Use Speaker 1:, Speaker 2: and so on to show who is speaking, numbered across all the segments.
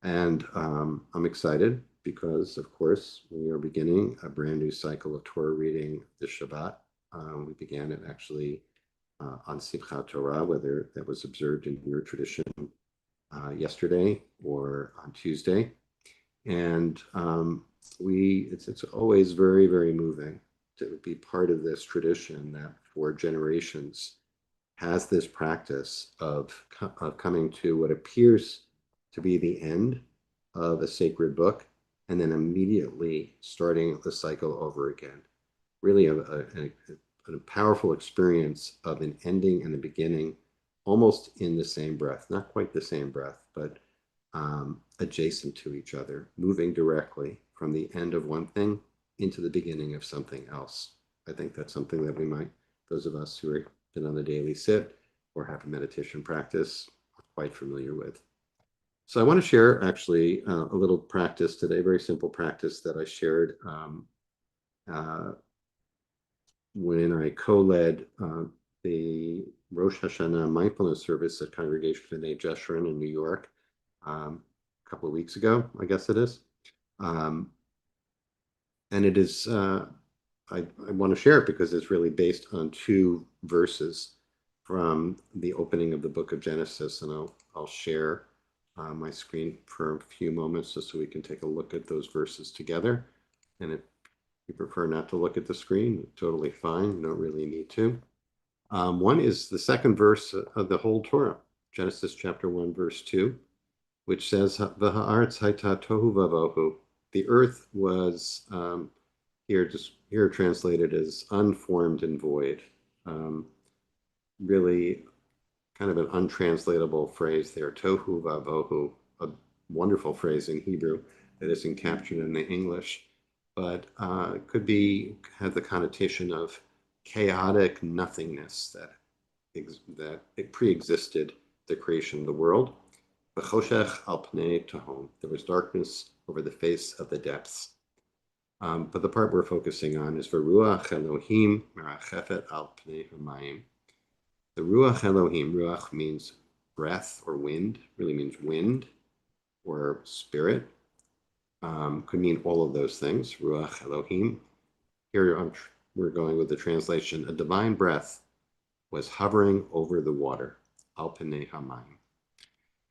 Speaker 1: And I'm excited because, of course, we are beginning a brand new cycle of Torah reading this Shabbat. We began it actually on Simchat Torah, whether that was observed in your tradition yesterday or on Tuesday. And it's always very, very moving to be part of this tradition that for generations has this practice of coming to what appears to be the end of a sacred book and then immediately starting the cycle over again. Really a powerful experience of an ending and a beginning almost in the same breath, not quite the same breath, but adjacent to each other, moving directly from the end of one thing into the beginning of something else. I think that's something that we might, those of us who are been on the daily sit or have a meditation practice, are quite familiar with. So I want to share actually a little practice today, very simple practice that I shared when I co-led the Rosh Hashanah mindfulness service at Congregation B'nai Jeshurun in New York a couple of weeks ago, I guess it is. And it is, I want to share it because it's really based on two verses from the opening of the book of Genesis. And I'll share my screen for a few moments just so we can take a look at those verses together. And if you prefer not to look at the screen, totally fine. You don't really need to. One is the second verse of the whole Torah, Genesis chapter 1, verse 2, which says, V'ha'aretz hayta tohu vavohu. The earth was, here translated as unformed and void. Really kind of an untranslatable phrase there, tohu vavohu, a wonderful phrase in Hebrew that isn't captured in the English, but it could have the connotation of chaotic nothingness that it pre-existed the creation of the world. V'choshech al pnei tehom. There was darkness over the face of the depths. But the part we're focusing on is V'ruach Elohim merachefet al pnei hamayim. The Ruach Elohim, Ruach means breath or wind, really means wind or spirit. Could mean all of those things, Ruach Elohim. Here we're going with the translation, a divine breath was hovering over the water, al pnei hamayim.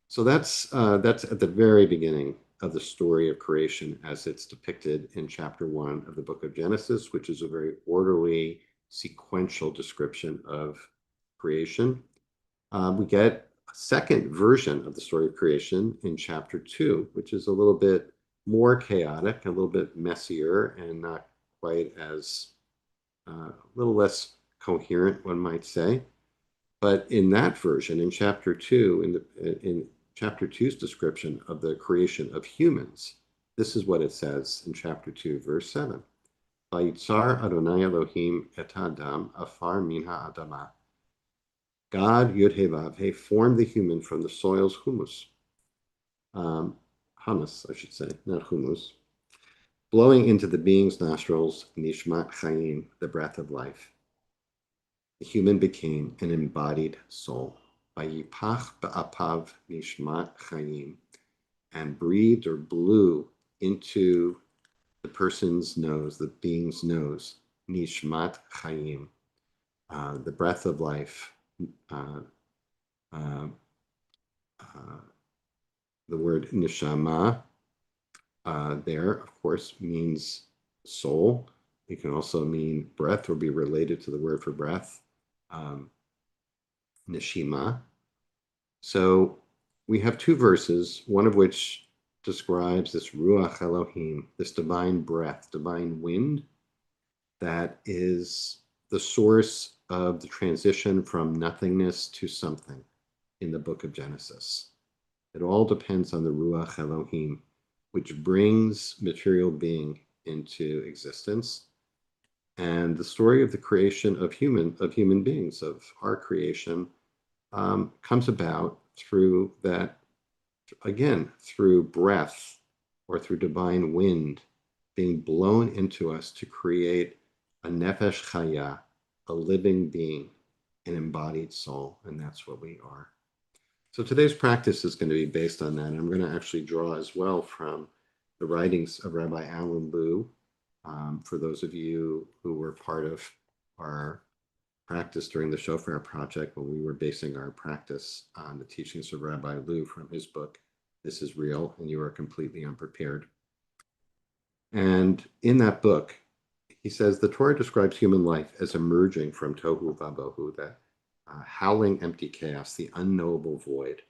Speaker 1: So that's at the very beginning of the story of creation as it's depicted in chapter 1 of the book of Genesis, which is a very orderly, sequential description of creation. We get a second version of the story of creation in chapter 2, which is a little bit more chaotic, a little bit messier, and not quite as, a little less coherent, one might say. But in that version, in chapter 2, in chapter 2's description of the creation of humans, this is what it says in chapter 2, verse 7. Vayitzar Adonai Elohim et Adam afar min ha'adamah. God, Yud-He-Vav-He, formed the human from the soil's humus. Hummus, I should say, not humus. Blowing into the being's nostrils, nishmat chayim, the breath of life. The human became an embodied soul. Vayipach ba'apav nishmat chayim, and breathed or blew into the person's nose, the being's nose, nishmat chayim, the breath of life. The word neshama there, of course, means soul. It can also mean breath or be related to the word for breath, neshima. So we have two verses, one of which describes this Ruach Elohim, this divine breath, divine wind, that is the source of the transition from nothingness to something in the book of Genesis. It all depends on the Ruach Elohim, which brings material being into existence. And the story of the creation of human beings, of our creation, comes about through that, again, through breath or through divine wind being blown into us to create a nefesh chaya, a living being, an embodied soul, and that's what we are. So today's practice is going to be based on that. And I'm going to actually draw as well from the writings of Rabbi Alan Lew. For those of you who were part of our practice during the Shofar Project, when we were basing our practice on the teachings of Rabbi Lew from his book, This is Real, and You Are Completely Unprepared. And in that book, he says the Torah describes human life as emerging from tohu vabohu, that howling empty chaos, the unknowable void.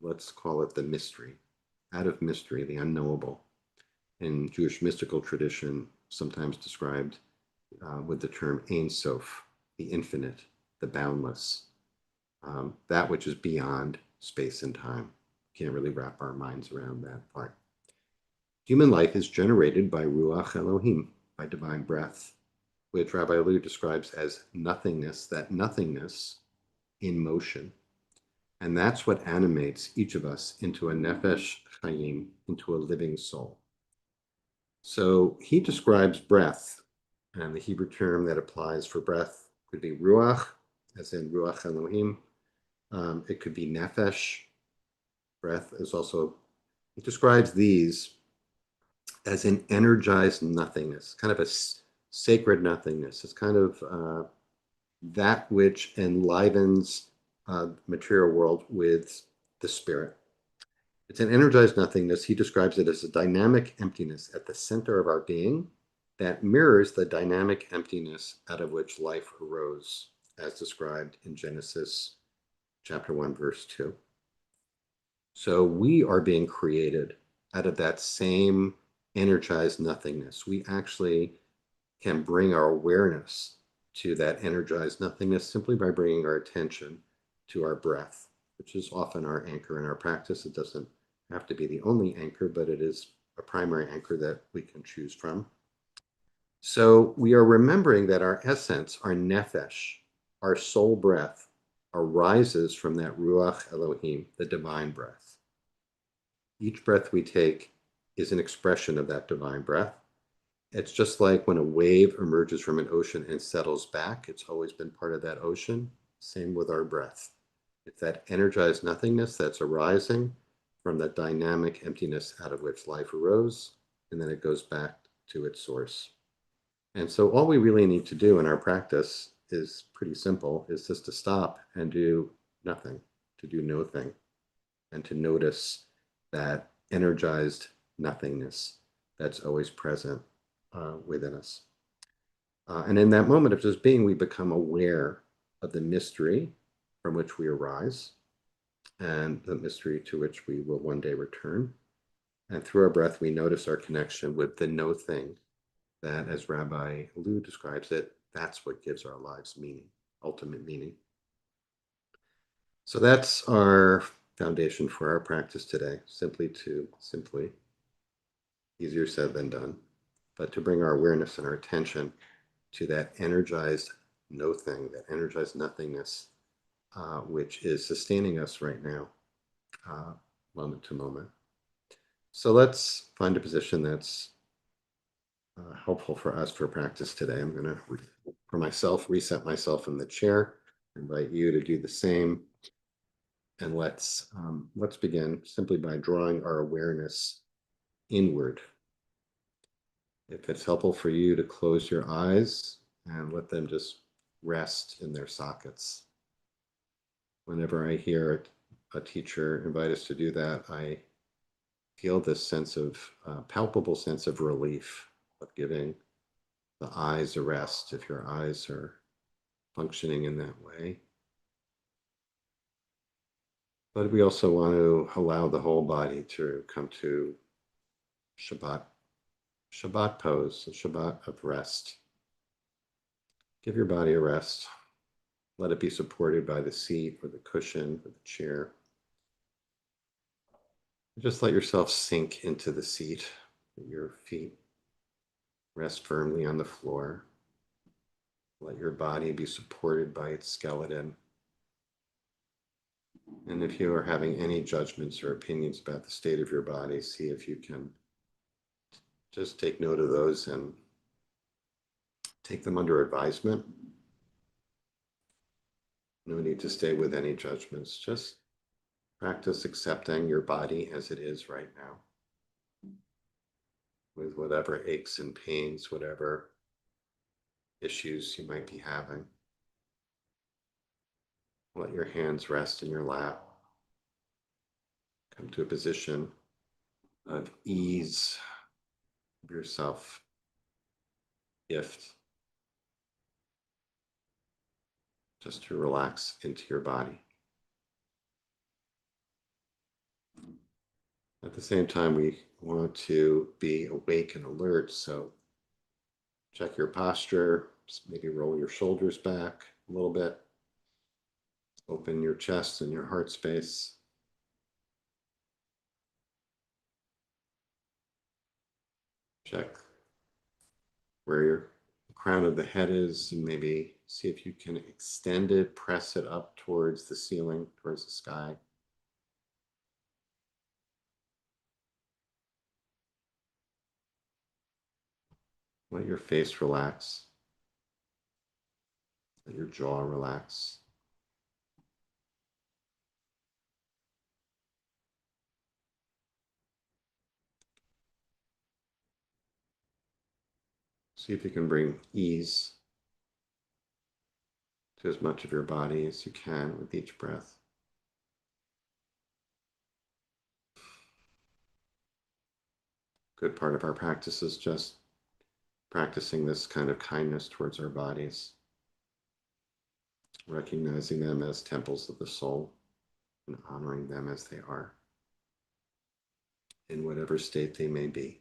Speaker 1: Let's call it the mystery. Out of mystery, the unknowable. In Jewish mystical tradition, sometimes described with the term Ein Sof, the infinite, the boundless, that which is beyond space and time. Can't really wrap our minds around that part. Human life is generated by Ruach Elohim, by divine breath, which Rabbi Lew describes as nothingness, that nothingness in motion. And that's what animates each of us into a nefesh chayim, into a living soul. So he describes breath, and the Hebrew term that applies for breath could be ruach, as in Ruach Elohim. It could be nefesh. Breath is also, he describes these as an energized nothingness, kind of a sacred nothingness. It's kind of that which enlivens material world with the spirit. It's an energized nothingness. He describes it as a dynamic emptiness at the center of our being that mirrors the dynamic emptiness out of which life arose, as described in Genesis chapter 1, verse 2. So we are being created out of that same energized nothingness. We actually can bring our awareness to that energized nothingness simply by bringing our attention to our breath, which is often our anchor in our practice. It doesn't have to be the only anchor, but it is a primary anchor that we can choose from. So we are remembering that our essence, our nefesh, our soul breath, arises from that Ruach Elohim, the divine breath. Each breath we take is an expression of that divine breath. It's just like when a wave emerges from an ocean and settles back, it's always been part of that ocean. Same with our breath. It's that energized nothingness that's arising from that dynamic emptiness out of which life arose, and then it goes back to its source. And so all we really need to do in our practice is pretty simple, is just to stop and do nothing, to do no thing, and to notice that energized nothingness that's always present within us. And in that moment of just being, we become aware of the mystery from which we arise and the mystery to which we will one day return. And through our breath, we notice our connection with the no thing that, as Rabbi Lew describes it, that's what gives our lives meaning, ultimate meaning. So that's our foundation for our practice today, simply, easier said than done, but to bring our awareness and our attention to that energized no thing, that energized nothingness, which is sustaining us right now, moment to moment. So let's find a position that's helpful for us for practice today. I'm going to, for myself, reset myself in the chair, invite you to do the same. And let's begin simply by drawing our awareness inward. If it's helpful for you to close your eyes and let them just rest in their sockets. Whenever I hear a teacher invite us to do that, I feel this sense of palpable sense of relief of giving the eyes a rest if your eyes are functioning in that way. But we also want to allow the whole body to come to Shabbat pose, a Shabbat of rest. Give your body a rest. Let it be supported by the seat or the cushion or the chair. Just let yourself sink into the seat. Your feet rest firmly on the floor. Let your body be supported by its skeleton. And if you are having any judgments or opinions about the state of your body, see if you can just take note of those and take them under advisement. No need to stay with any judgments. Just Practice accepting your body as it is right now, with whatever aches and pains, whatever issues you might be having. Let your hands rest in your lap. Come to a position of ease of yourself gift, just to relax into your body. At the same time, we want to be awake and alert, so check your posture, maybe roll your shoulders back a little bit, open your chest and your heart space. Check where your crown of the head is, and maybe see if you can extend it, press it up towards the ceiling, towards the sky. Let your face relax. Let your jaw relax. See if you can bring ease to as much of your body as you can with each breath. Good part of our practice is just practicing this kind of kindness towards our bodies, recognizing them as temples of the soul and honoring them as they are, in whatever state they may be.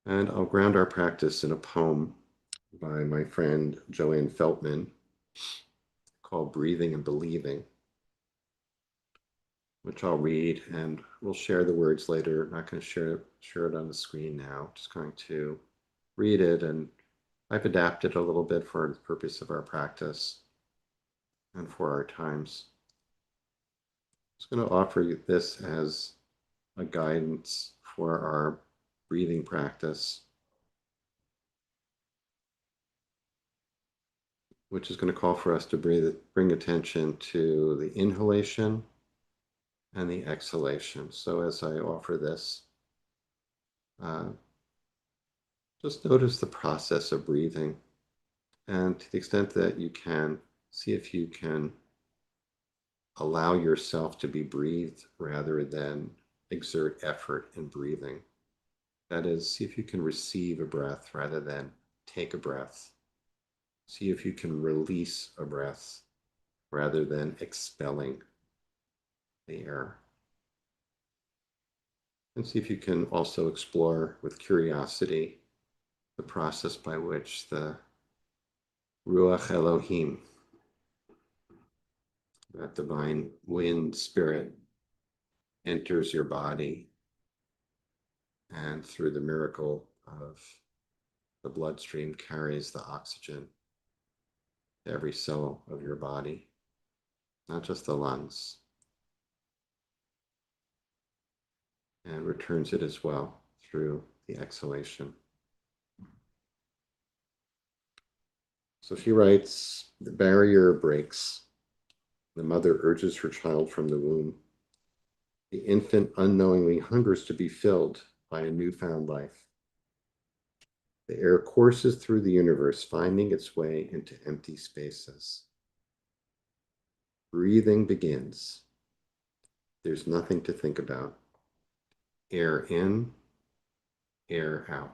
Speaker 1: And I'll ground our practice in a poem by my friend Joanne Feltman called Breathing and Believing, which I'll read, and we'll share the words later. I'm not going to share it on the screen now. Just going to read it, and I've adapted a little bit for the purpose of our practice and for our times. I'm just going to offer you this as a guidance for our breathing practice, which is going to call for us to bring attention to the inhalation and the exhalation. So as I offer this, just notice the process of breathing. And to the extent that you can, see if you can allow yourself to be breathed rather than exert effort in breathing. That is, see if you can receive a breath rather than take a breath. See if you can release a breath rather than expelling the air. And see if you can also explore with curiosity the process by which the Ruach Elohim, that divine wind spirit, enters your body, and through the miracle of the bloodstream carries the oxygen to every cell of your body, not just the lungs, and returns it as well through the exhalation. So she writes, the barrier breaks. The mother urges her child from the womb. The infant unknowingly hungers to be filled by a newfound life. The air courses through the universe, finding its way into empty spaces. Breathing begins. There's nothing to think about. Air in, air out.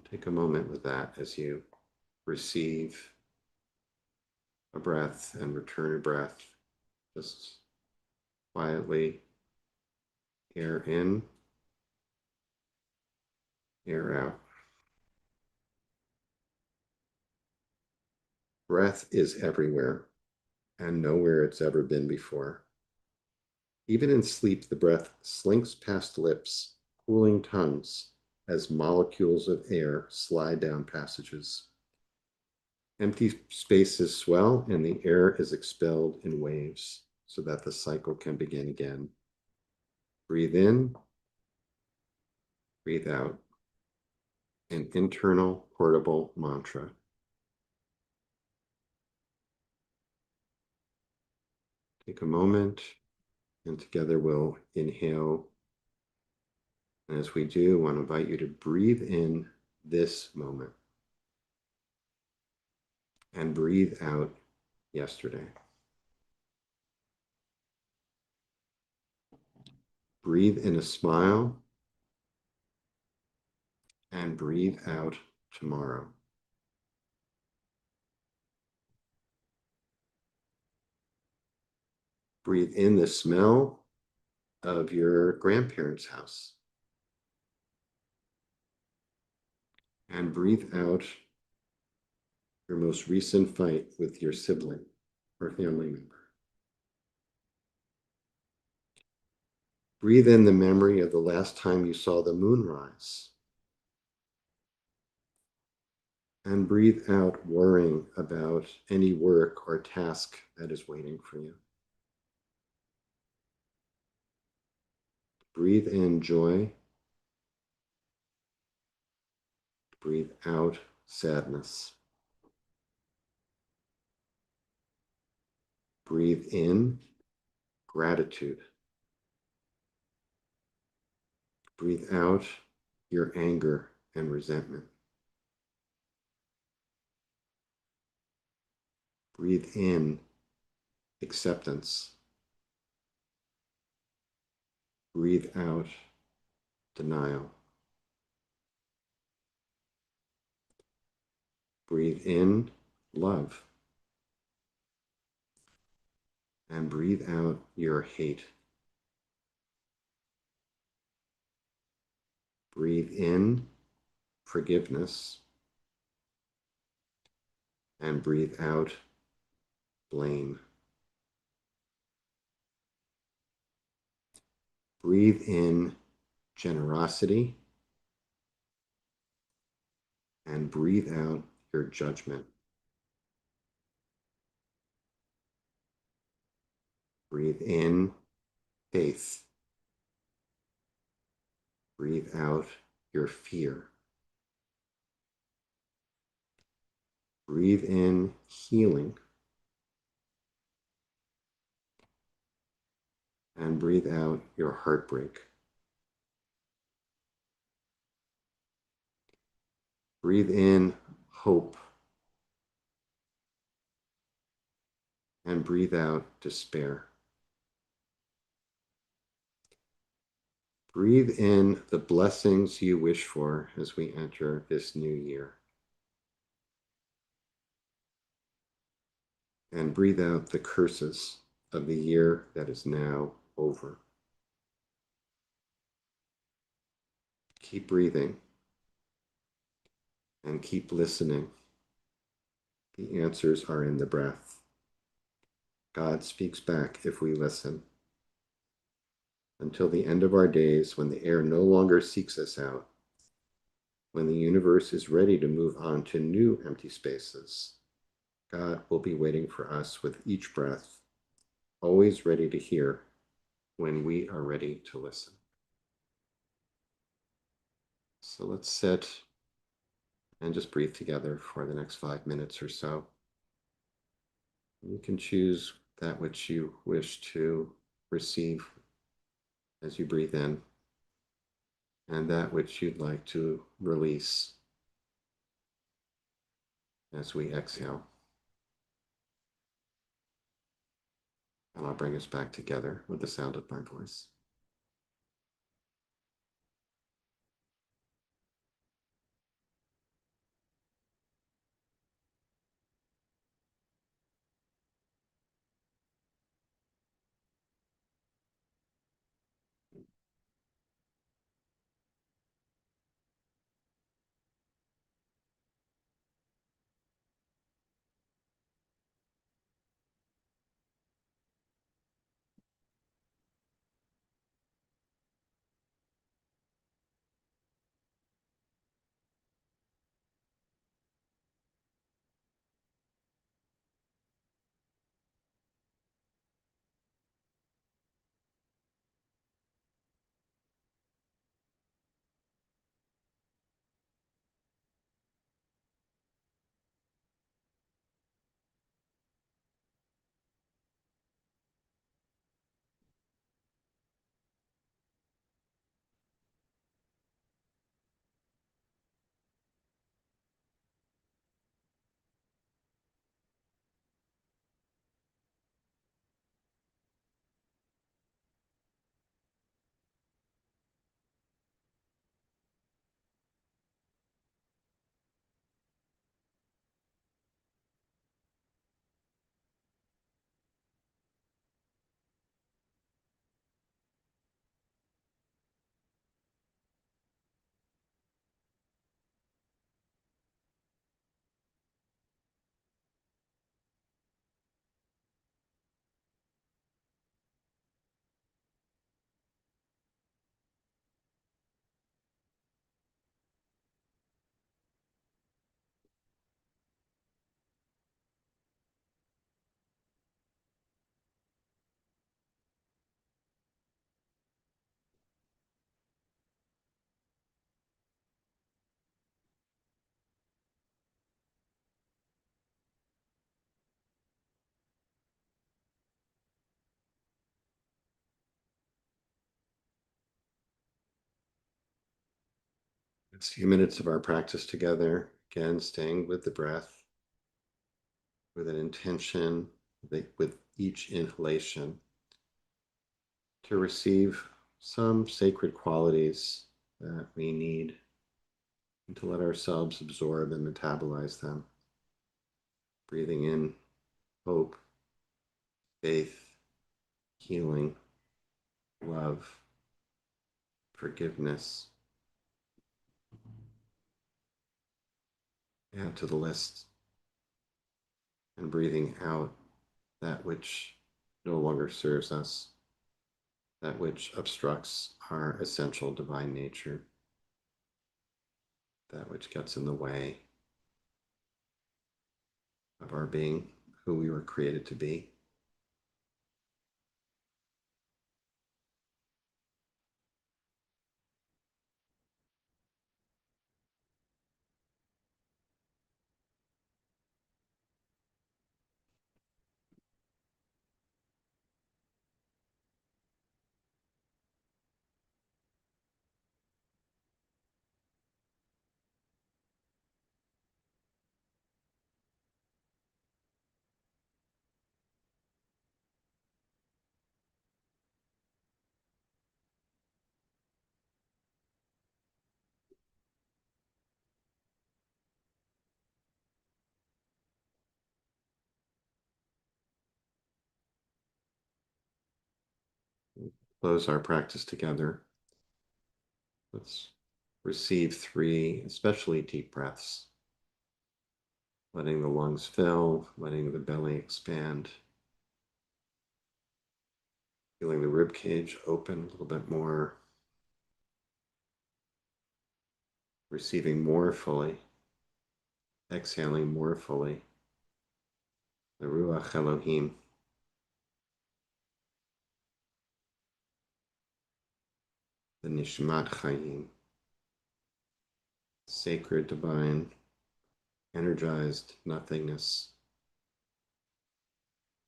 Speaker 1: Take a moment with that as you receive a breath and return a breath. Just quietly, air in, air out. Breath is everywhere and nowhere it's ever been before. Even in sleep, the breath slinks past lips, cooling tongues as molecules of air slide down passages. Empty spaces swell and the air is expelled in waves so that the cycle can begin again. Breathe in, breathe out. an internal portable mantra. Take a moment, and together we'll inhale. And as we do, I want to invite you to breathe in this moment and breathe out yesterday. Breathe in a smile and breathe out tomorrow. Breathe in the smell of your grandparents' house and breathe out your most recent fight with your sibling or family member. Breathe in the memory of the last time you saw the moon rise. And breathe out worrying about any work or task that is waiting for you. Breathe in joy. Breathe out sadness. Breathe in gratitude. Breathe out your anger and resentment. Breathe in acceptance. Breathe out denial. Breathe in love. And breathe out your hate. Breathe in forgiveness. And breathe out blame. Breathe in generosity and breathe out your judgment. Breathe in faith. Breathe out your fear. Breathe in healing and breathe out your heartbreak. Breathe in hope and breathe out despair. Breathe in the blessings you wish for as we enter this new year. And breathe out the curses of the year that is now over. Keep breathing and keep listening. The answers are in the breath. God speaks back if we listen. Until the end of our days, when the air no longer seeks us out, when the universe is ready to move on to new empty spaces, God will be waiting for us with each breath, always ready to hear when we are ready to listen. So let's sit and just breathe together for the next 5 minutes or so. You can choose that which you wish to receive as you breathe in, and that which you'd like to release as we exhale. And I'll bring us back together with the sound of my voice. It's a few minutes of our practice together, again, staying with the breath, with an intention, with each inhalation, to receive some sacred qualities that we need and to let ourselves absorb and metabolize them. Breathing in hope, faith, healing, love, forgiveness. Add to the list. And breathing out that which no longer serves us, that which obstructs our essential divine nature, that which gets in the way of our being who we were created to be. Close our practice together. Let's receive 3 especially deep breaths, letting the lungs fill, letting the belly expand, feeling the rib cage open a little bit more, receiving more fully, exhaling more fully, the Ruach Elohim, the Nishmat Chayim, sacred, divine, energized nothingness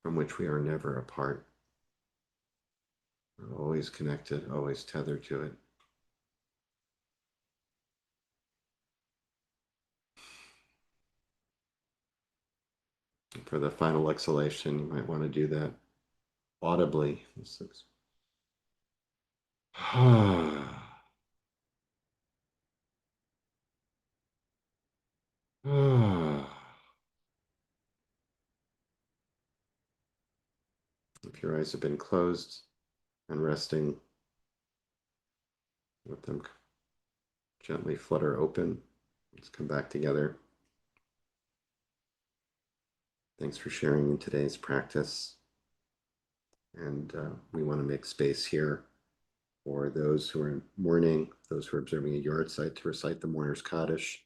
Speaker 1: from which we are never apart. We're always connected, always tethered to it. And for the final exhalation, you might want to do that audibly. If your eyes have been closed and resting, let them gently flutter open. Let's come back together. Thanks for sharing in today's practice. And we want to make space here for those who are mourning, those who are observing a yard site, to recite the mourner's Kaddish.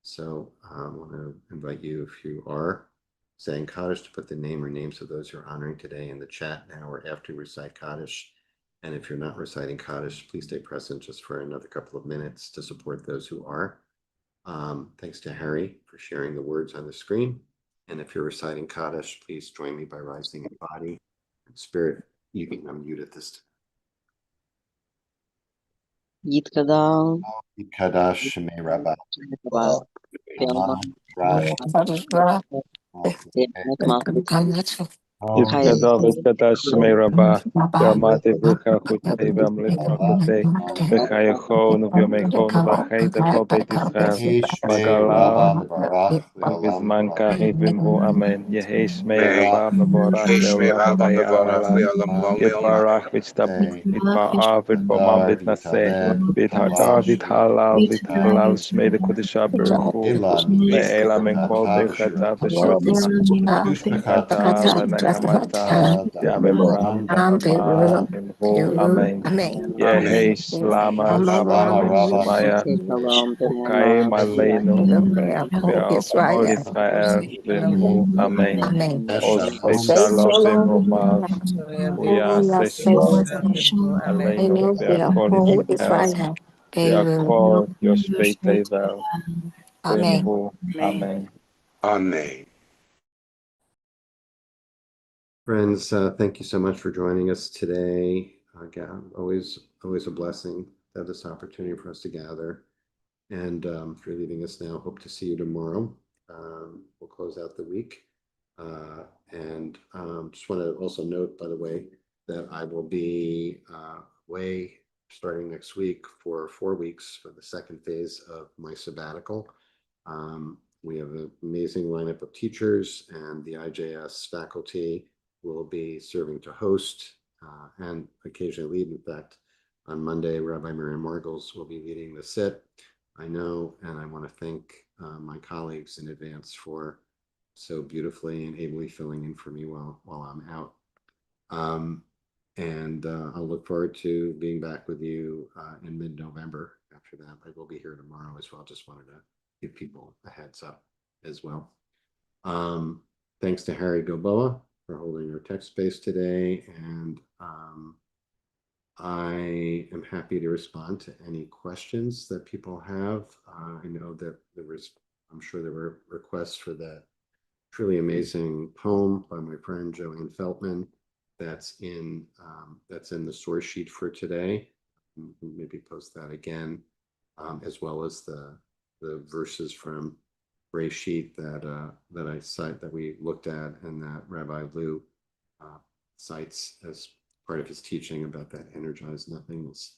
Speaker 1: So I want to invite you, if you are saying Kaddish, to put the name or names of those you're honoring today in the chat now or after you recite Kaddish. And if you're not reciting Kaddish, please stay present just for another couple of minutes to support those who are. Thanks to Harry for sharing the words on the screen. And if you're reciting Kaddish, please join me by rising in body and spirit. You can unmute at this time.
Speaker 2: Buchdahl,
Speaker 1: Kadash Shemei Rabbi.
Speaker 3: יתגדל ויתקדש שמי רבה, ברמתי וברככותי ועמלך מלכותי, בחייכון וביומייכון ובחית לכל בית ישראל, בגלל ובזמן כעת במהור אמן. יהי שמי רבה מבורך לעולם חיי העולם, יתברך ויתפאר ויתרומם ויתנשא, ויתהדר ויתהלל שמי לקודשה ברוך הוא, לעילה מן כל ברכתה ושורתה. Dushmachata, Lanakamata, Yamimram, Dama, Imho, Amen. Yehe, Slama, Lava, Shemaya, Ukai, Malenu, Be'al Israel, Vimhu, Amen. Ospe Shalom, Vimromav, Uyase Shalom, Aleinu, Be'akol Israel, Be'akol Yoshvei Tevel, Vimhu, Amen.
Speaker 4: Amen.
Speaker 1: Friends, thank you so much for joining us today. Again, always a blessing to have this opportunity for us to gather And if you're leaving us now, hope to see you tomorrow. We'll close out the week. And just want to also note, by the way, that I will be away starting next week for 4 weeks for the second phase of my sabbatical. We have an amazing lineup of teachers, and the IJS faculty will be serving to host and occasionally lead. In fact, on Monday, Rabbi Miriam Margolius will be leading the sit. I know, and I want to thank my colleagues in advance for so beautifully and ably filling in for me while I'm out. And I'll look forward to being back with you in mid-November. After that, I will be here tomorrow as well. Just wanted to give people a heads up as well. Thanks to Harry Goboa for holding our tech space today. And I am happy to respond to any questions that people have. I know that I'm sure there were requests for that truly amazing poem by my friend Joanne Feltman that's in the source sheet for today. Maybe post that again, as well as the verses from Ray Sheet that I cite, that we looked at, and that Rabbi Lou cites as part of his teaching about that energized nothingness.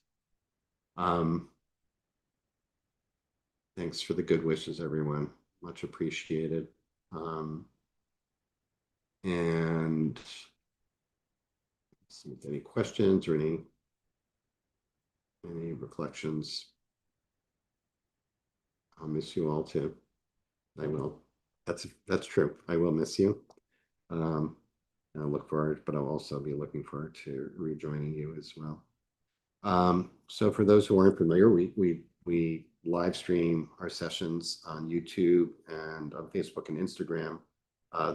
Speaker 1: Thanks for the good wishes, everyone. Much appreciated. And see if any questions or any reflections. I'll miss you all too. I will. That's true. I will miss you. I'll look forward, but I'll also be looking forward to rejoining you as well. So for those who aren't familiar, we live stream our sessions on YouTube and on Facebook and Instagram.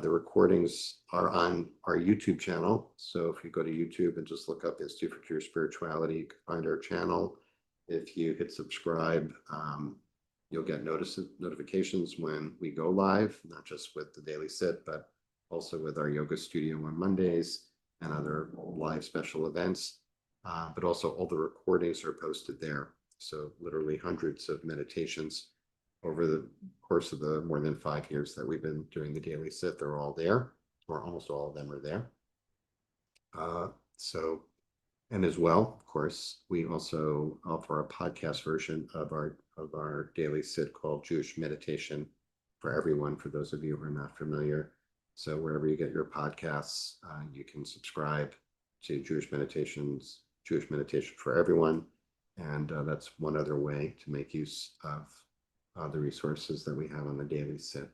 Speaker 1: The recordings are on our YouTube channel. So if you go to YouTube and just look up Institute for Pure Spirituality, you can find our channel. If you hit subscribe, you'll get notifications when we go live, not just with the Daily Sit, but also with our yoga studio on Mondays and other live special events. But also all the recordings are posted there. So literally hundreds of meditations over the course of the more than 5 years that we've been doing the Daily Sit. They're all there, or almost all of them are there. And as well, of course, we also offer a podcast version of our Daily Sit called Jewish Meditation for Everyone, for those of you who are not familiar. So wherever you get your podcasts, you can subscribe to Jewish Meditation for Everyone. And that's one other way to make use of the resources that we have on the Daily Sit.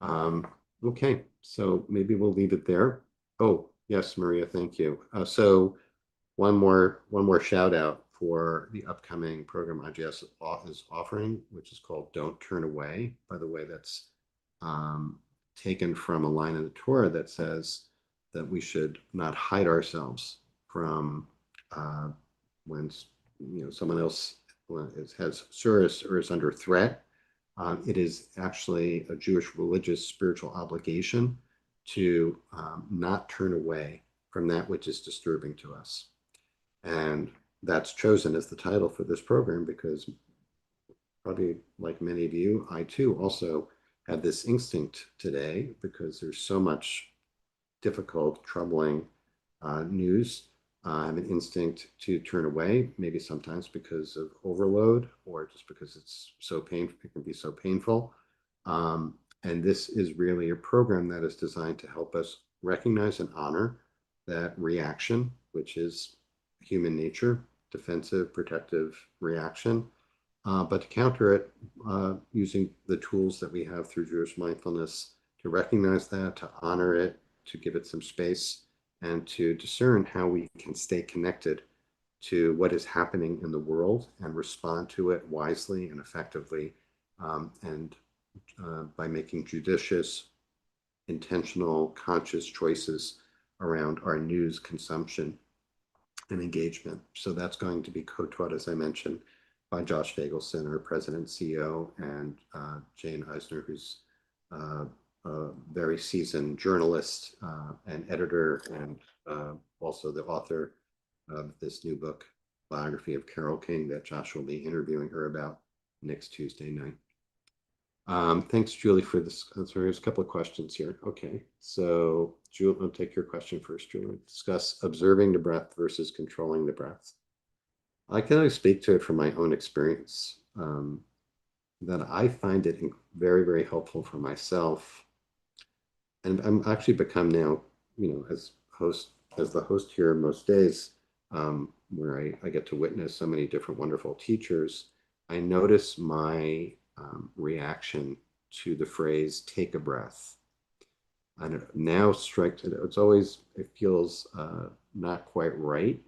Speaker 1: Okay, so maybe we'll leave it there. Oh, yes, Maria, thank you. So one more shout out for the upcoming program IGS is offering, which is called Don't Turn Away. By the way, that's taken from a line in the Torah that says that we should not hide ourselves from when someone else has service or is under threat. It is actually a Jewish religious spiritual obligation to not turn away from that which is disturbing to us. And that's chosen as the title for this program because, probably like many of you, I too also have this instinct today, because there's so much difficult, troubling news. I have an instinct to turn away, maybe sometimes because of overload or just because it's so painful. It can be so painful. And this is really a program that is designed to help us recognize and honor that reaction, which is human nature, defensive, protective reaction, but to counter it using the tools that we have through Jewish mindfulness to recognize that, to honor it, to give it some space, and to discern how we can stay connected to what is happening in the world and respond to it wisely and effectively, and by making judicious, intentional, conscious choices around our news consumption and engagement. So that's going to be co-taught, as I mentioned, by Josh Fagelson, our president and CEO, and Jane Eisner, who's a very seasoned journalist and editor, and also the author of this new book, biography of Carole King, that Josh will be interviewing her about next Tuesday night. Thanks, Julie, for this. So there's a couple of questions here. Okay, so Julie, I'll take your question first, Julie. Discuss observing the breath versus controlling the breath. I can only speak to it from my own experience. That I find it very, very helpful for myself. And I'm actually become now, as the host here most days, where I get to witness so many different wonderful teachers, I notice my reaction to the phrase "take a breath." And it now strikes it feels not quite right.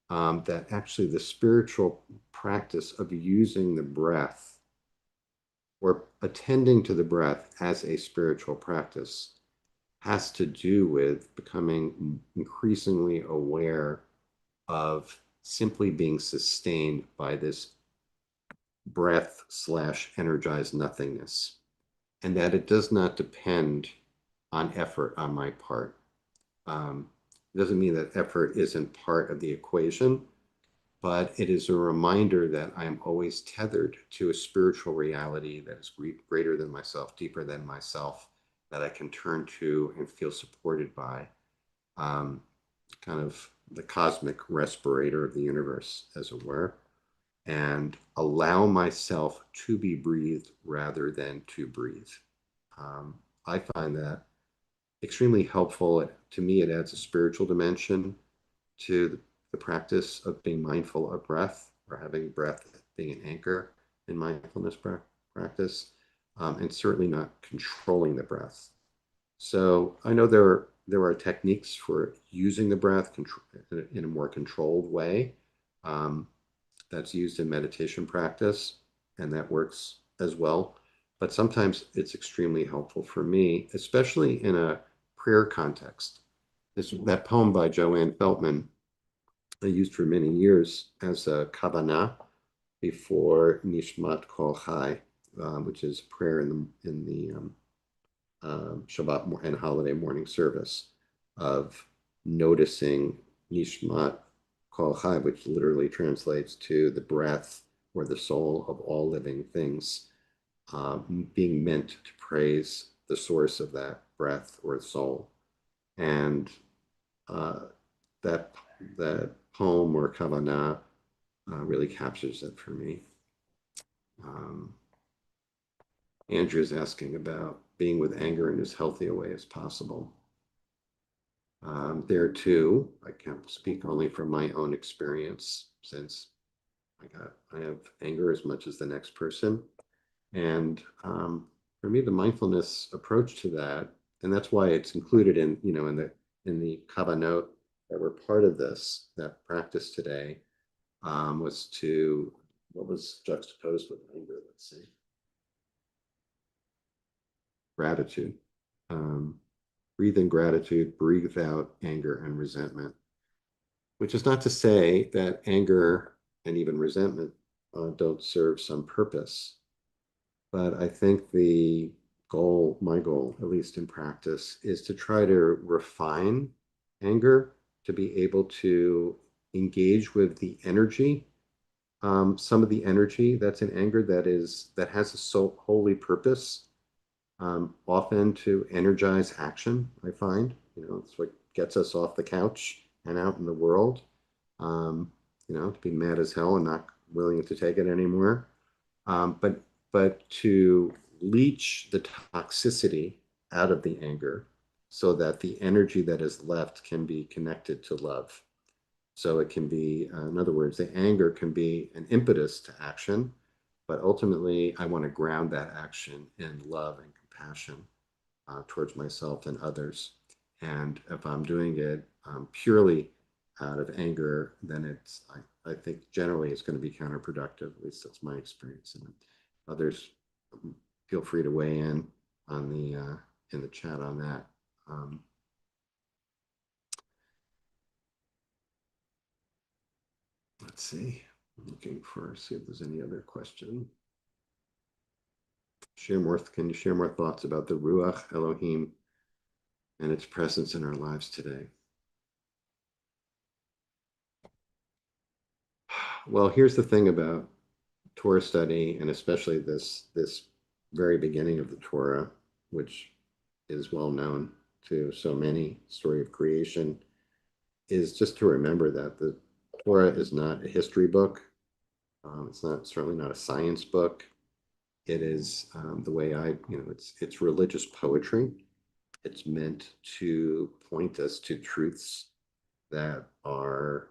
Speaker 1: That actually the spiritual practice of using the breath or attending to the breath as a spiritual practice has to do with becoming increasingly aware of simply being sustained by this breath / energized nothingness, and that it does not depend on effort on my part. It doesn't mean that effort isn't part of the equation, but it is a reminder that I am always tethered to a spiritual reality that is greater than myself, deeper than myself, that I can turn to and feel supported by, kind of the cosmic respirator of the universe, as it were, and allow myself to be breathed rather than to breathe. I find that extremely helpful. To me, it adds a spiritual dimension to the practice of being mindful of breath, or having breath being an anchor in mindfulness practice, and certainly not controlling the breath. So I know there are techniques for using the breath in a more controlled way, that's used in meditation practice, and that works as well. But sometimes it's extremely helpful for me, especially in a prayer context. That poem by Joanne Feltman I used for many years as a kavanah before Nishmat Kol Chai, which is prayer in the Shabbat and holiday morning service, of noticing Nishmat Kol Chai, which literally translates to the breath or the soul of all living things, being meant to praise the source of that breath or soul. And that poem or kavanah really captures it for me. Andrew is asking about being with anger in as healthy a way as possible. There too, I can't speak only from my own experience, since I have anger as much as the next person. And for me, the mindfulness approach to that, and that's why it's included in the kavanot that were part of that practice today, was to, what was juxtaposed with anger? Let's see. Gratitude. Breathe in gratitude, breathe out anger and resentment, which is not to say that anger and even resentment don't serve some purpose. But I think my goal, at least in practice, is to try to refine anger, to be able to engage with the energy, some of the energy that's in anger that has a so holy purpose, often to energize action. I find, it's what gets us off the couch and out in the world, to be mad as hell and not willing to take it anymore. But to leach the toxicity out of the anger so that the energy that is left can be connected to love. So it can be, in other words, the anger can be an impetus to action, but ultimately I want to ground that action in love and compassion towards myself and others. And if I'm doing it purely out of anger, then I think generally it's going to be counterproductive. At least that's my experience. And others, feel free to weigh in on in the chat on that. Let's see. I'm looking see if there's any other question. Can you share more thoughts about the Ruach Elohim and its presence in our lives today? Well, here's the thing about Torah study, and especially this very beginning of the Torah, which is well known to so many, story of creation, is just to remember that the Torah is not a history book. It's not certainly not a science book. It is the way it's religious poetry. It's meant to point us to truths that are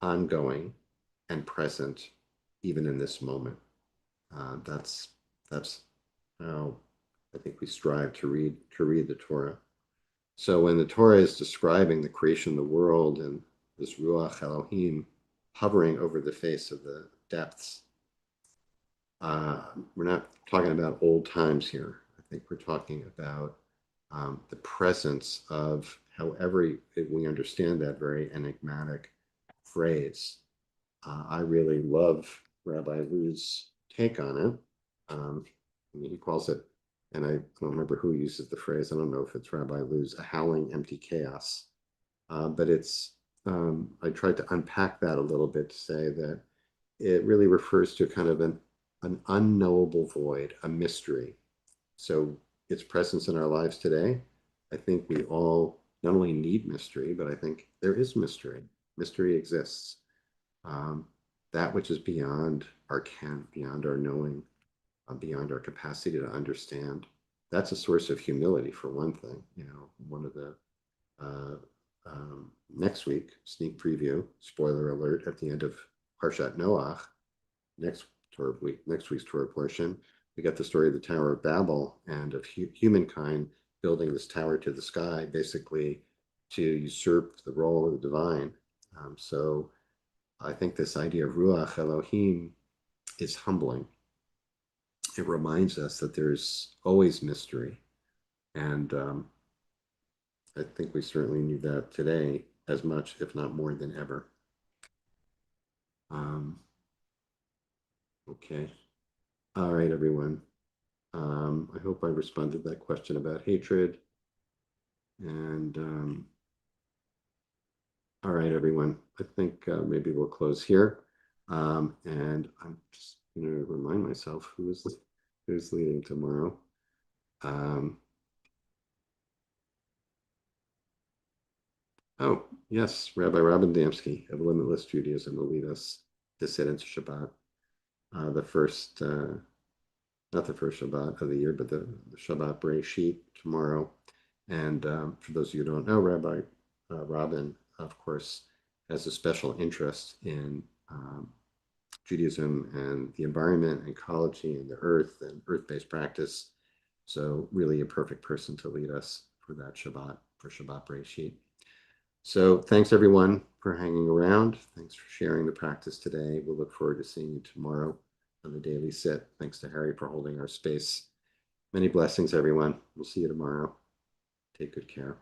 Speaker 1: ongoing and present even in this moment. That's how I think we strive to read the Torah. So when the Torah is describing the creation of the world and this Ruach Elohim hovering over the face of the depths, we're not talking about old times here. I think we're talking about the presence of, however we understand that very enigmatic phrase. I really love Rabbi Lu's take on it. He calls it, and I don't remember who uses the phrase. I don't know if it's Rabbi Lu's, a howling empty chaos. But I tried to unpack that a little bit to say that it really refers to kind of an unknowable void, a mystery. So its presence in our lives today, I think we all not only need mystery, but I think there is mystery. Mystery exists. That which is beyond our ken, beyond our knowing, beyond our capacity to understand. That's a source of humility, for one thing. One of the next week, sneak preview, spoiler alert, at the end of Parshat Noach, next week's Torah portion, we got the story of the Tower of Babel and of humankind building this tower to the sky, basically to usurp the role of the divine. So I think this idea of Ruach Elohim is humbling. It reminds us that there's always mystery. And I think we certainly need that today as much, if not more than ever. Okay. All right, everyone. I hope I responded to that question about hatred. And all right, everyone. I think maybe we'll close here. And I'm just going to remind myself who's leading tomorrow. Oh, yes, Rabbi Robin Damsky of Limitless Judaism will lead us to sit into Shabbat. The first, not the first Shabbat of the year, but the Shabbat Bereshit tomorrow. And for those of you who don't know, Rabbi Robin, of course, has a special interest in Judaism and the environment, ecology, and the earth and earth-based practice. So really a perfect person to lead us for that Shabbat, for Shabbat Bereshit. So thanks everyone for hanging around. Thanks for sharing the practice today. We'll look forward to seeing you tomorrow on the daily sit. Thanks to Harry for holding our space. Many blessings, everyone. We'll see you tomorrow. Take good care.